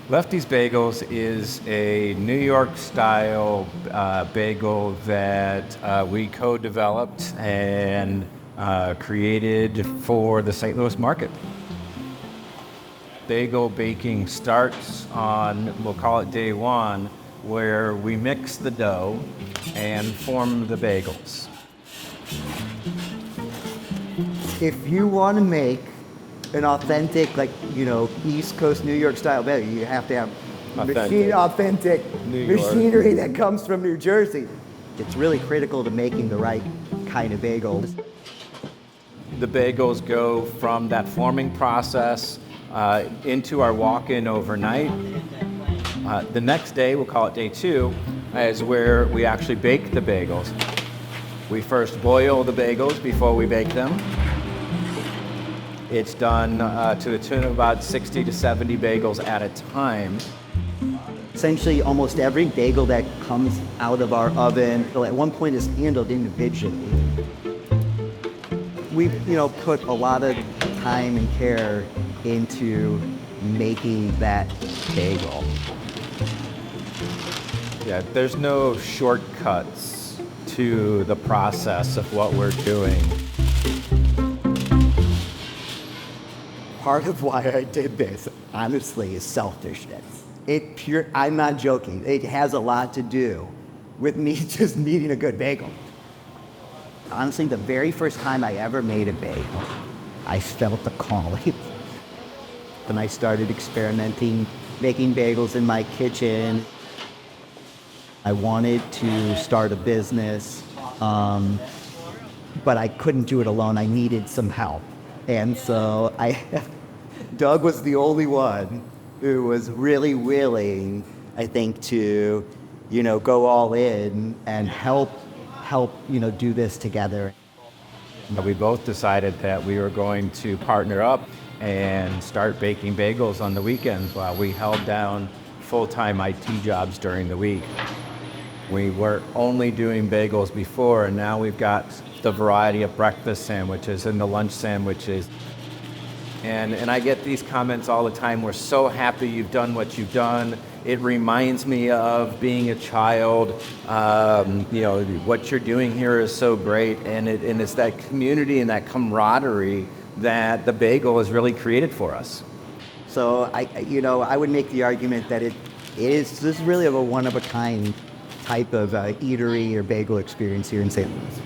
Lefty's Bagels is a New York style bagel that we co-developed and created for the St. Louis market. Bagel baking starts on, we'll call it day one, where we mix the dough and form the bagels. If you want to make an authentic, East Coast New York style bagel, you have to have authentic machinery that comes from New Jersey. It's really critical to making the right kind of bagels. The bagels go from that forming process into our walk-in overnight. The next day, we'll call it day two, is where we actually bake the bagels. We first boil the bagels before we bake them. It's done to the tune of about 60 to 70 bagels at a time. Essentially, almost every bagel that comes out of our oven, at one point is handled individually. We, put a lot of time and care into making that bagel. Yeah, there's no shortcuts to the process of what we're doing. Part of why I did this, honestly, is selfishness. I'm not joking. It has a lot to do with me just needing a good bagel. Honestly, the very first time I ever made a bagel, I felt the calling. Then I started experimenting, making bagels in my kitchen. I wanted to start a business, but I couldn't do it alone. I needed some help. And so Doug was the only one who was really willing, I think, to, go all in and help, do this together. We both decided that we were going to partner up and start baking bagels on the weekends while we held down full-time IT jobs during the week. We were only doing bagels before, and now we've got the variety of breakfast sandwiches and the lunch sandwiches. And I get these comments all the time, we're so happy you've done what you've done. It reminds me of being a child. What you're doing here is so great. And it's that community and that camaraderie that the bagel has really created for us. So I would make the argument that this is really a one-of-a-kind type of eatery or bagel experience here in St. Louis.